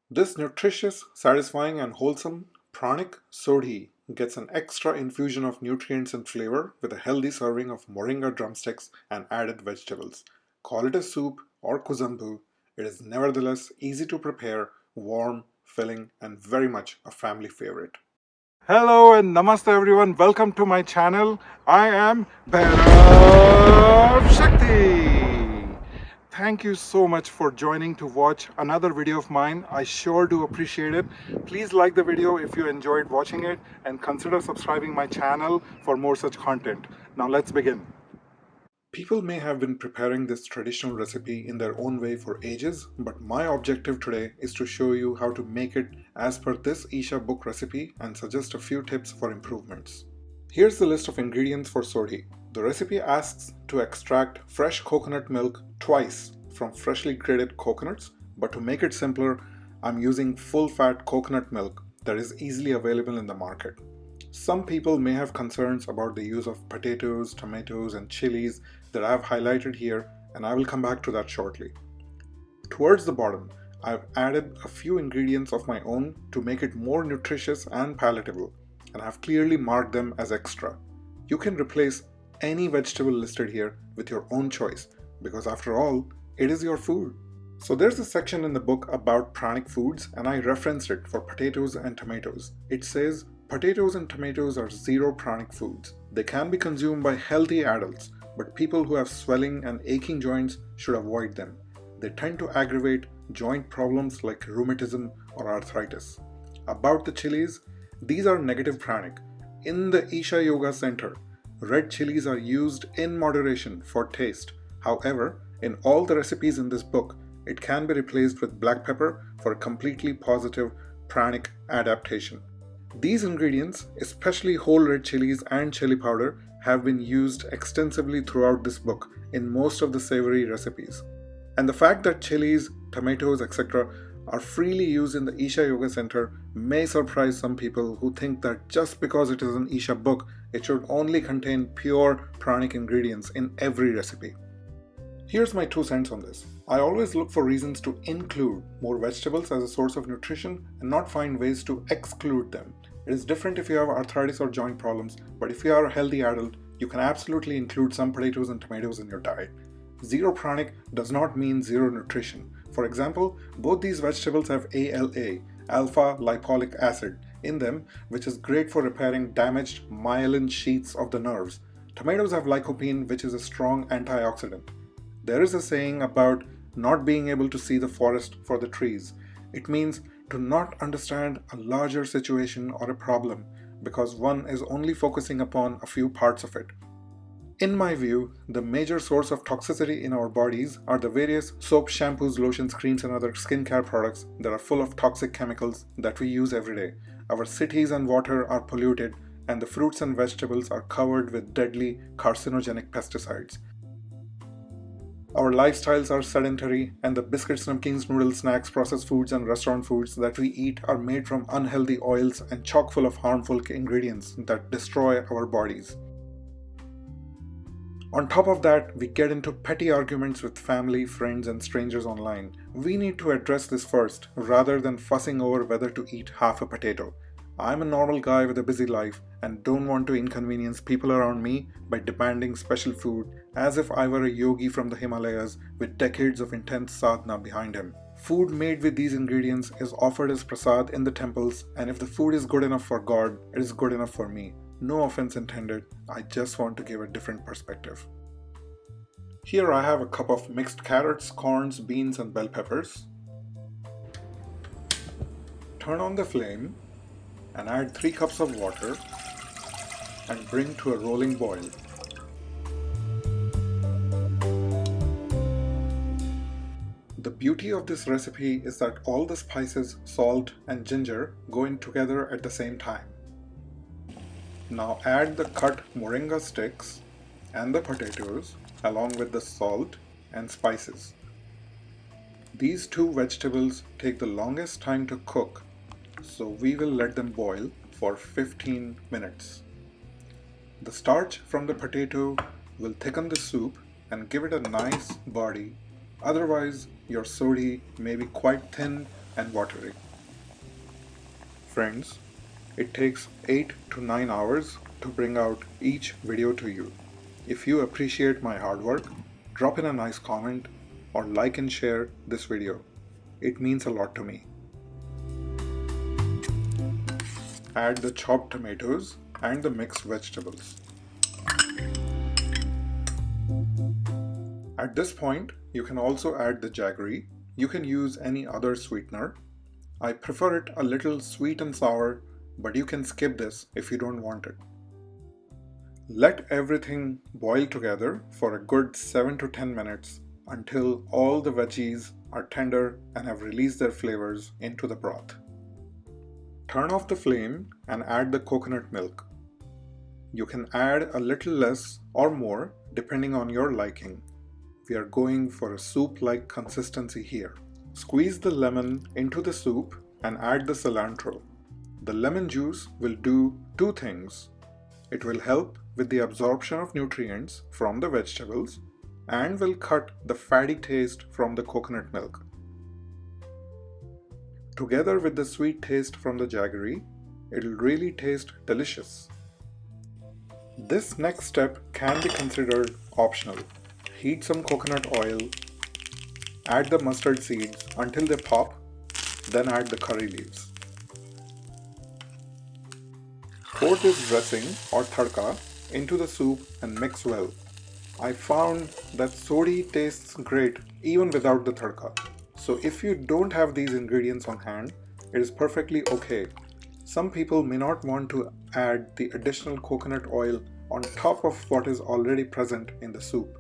This nutritious, satisfying, and wholesome pranic sodhi gets an extra infusion of nutrients and flavor with a healthy serving of moringa drumsticks and added vegetables. Call it a soup or kuzambu, it is nevertheless easy to prepare, warm, filling, and very much a family favorite. Hello and namaste everyone. Welcome to my channel. I am Bhairav Shakti. Thank you so much for joining to watch another video of mine. I sure do appreciate it. Please like the video if you enjoyed watching it and consider subscribing my channel for more such content. Now let's begin. People may have been preparing this traditional recipe in their own way for ages, but my objective today is to show you how to make it as per this Isha book recipe and suggest a few tips for improvements. Here's the list of ingredients for sodhi. The recipe asks to extract fresh coconut milk twice from freshly grated coconuts, but to make it simpler, I'm using full-fat coconut milk that is easily available in the market. Some people may have concerns about the use of potatoes, tomatoes, and chilies that I've highlighted here, and I will come back to that shortly. Towards the bottom, I've added a few ingredients of my own to make it more nutritious and palatable, and I've clearly marked them as extra. You can replace any vegetable listed here with your own choice, because after all, it is your food. So there's a section in the book about pranic foods, and I referenced it for potatoes and tomatoes. It says, potatoes and tomatoes are zero pranic foods. They can be consumed by healthy adults, but people who have swelling and aching joints should avoid them. They tend to aggravate joint problems like rheumatism or arthritis. About the chilies, these are negative pranic. In the Isha Yoga Center, red chilies are used in moderation for taste. However, in all the recipes in this book, it can be replaced with black pepper for a completely positive pranic adaptation. These ingredients, especially whole red chilies and chili powder, have been used extensively throughout this book in most of the savory recipes. And the fact that chilies, tomatoes, etc. are freely used in the Isha Yoga Center may surprise some people who think that just because it is an Isha book, it should only contain pure pranic ingredients in every recipe. Here's my 2 cents on this. I always look for reasons to include more vegetables as a source of nutrition and not find ways to exclude them. It is different if you have arthritis or joint problems, but if you are a healthy adult, you can absolutely include some potatoes and tomatoes in your diet. Zero pranic does not mean zero nutrition. For example, both these vegetables have ALA, alpha lipoic acid, in them, which is great for repairing damaged myelin sheaths of the nerves. Tomatoes have lycopene, which is a strong antioxidant. There is a saying about not being able to see the forest for the trees. It means to not understand a larger situation or a problem because one is only focusing upon a few parts of it. In my view, the major source of toxicity in our bodies are the various soaps, shampoos, lotions, creams, and other skincare products that are full of toxic chemicals that we use every day. Our cities and water are polluted, and the fruits and vegetables are covered with deadly carcinogenic pesticides. Our lifestyles are sedentary, and the biscuits, namkeens, noodles, snacks, processed foods, and restaurant foods that we eat are made from unhealthy oils and chock full of harmful ingredients that destroy our bodies. On top of that, we get into petty arguments with family, friends, and strangers online. We need to address this first, rather than fussing over whether to eat half a potato. I'm a normal guy with a busy life and don't want to inconvenience people around me by demanding special food as if I were a yogi from the Himalayas with decades of intense sadhana behind him. Food made with these ingredients is offered as prasad in the temples, and if the food is good enough for God, it is good enough for me. No offense intended, I just want to give a different perspective. Here I have a cup of mixed carrots, corns, beans, and bell peppers. Turn on the flame and add 3 cups of water and bring to a rolling boil. The beauty of this recipe is that all the spices, salt, and ginger go in together at the same time. Now add the cut moringa sticks and the potatoes along with the salt and spices. These 2 vegetables take the longest time to cook, so we will let them boil for 15 minutes. The starch from the potato will thicken the soup and give it a nice body. Otherwise, your sodhi may be quite thin and watery. Friends, it takes 8 to 9 hours to bring out each video to you. If you appreciate my hard work, drop in a nice comment or like and share this video. It means a lot to me. Add the chopped tomatoes and the mixed vegetables. At this point, you can also add the jaggery. You can use any other sweetener. I prefer it a little sweet and sour, but you can skip this if you don't want it. Let everything boil together for a good 7 to 10 minutes until all the veggies are tender and have released their flavors into the broth. Turn off the flame and add the coconut milk. You can add a little less or more depending on your liking. We are going for a soup-like consistency here. Squeeze the lemon into the soup and add the cilantro. The lemon juice will do two things. It will help with the absorption of nutrients from the vegetables and will cut the fatty taste from the coconut milk. Together with the sweet taste from the jaggery, it'll really taste delicious. This next step can be considered optional. Heat some coconut oil, add the mustard seeds until they pop, then add the curry leaves. Pour this dressing or tadka into the soup and mix well. I found that sodhi tastes great even without the tadka. So if you don't have these ingredients on hand, it is perfectly okay. Some people may not want to add the additional coconut oil on top of what is already present in the soup.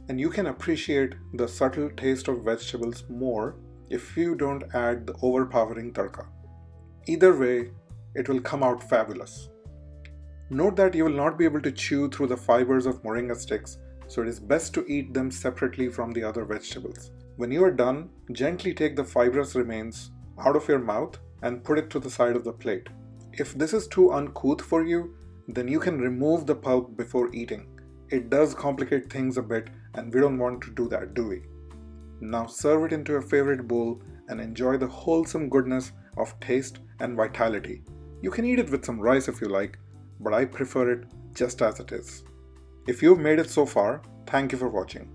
And you can appreciate the subtle taste of vegetables more if you don't add the overpowering tadka. Either way, it will come out fabulous. Note that you will not be able to chew through the fibers of moringa sticks, so it is best to eat them separately from the other vegetables. When you are done, gently take the fibrous remains out of your mouth and put it to the side of the plate. If this is too uncouth for you, then you can remove the pulp before eating. It does complicate things a bit, and we don't want to do that, do we? Now serve it into your favorite bowl and enjoy the wholesome goodness of taste and vitality. You can eat it with some rice if you like, but I prefer it just as it is. If you've made it so far, thank you for watching.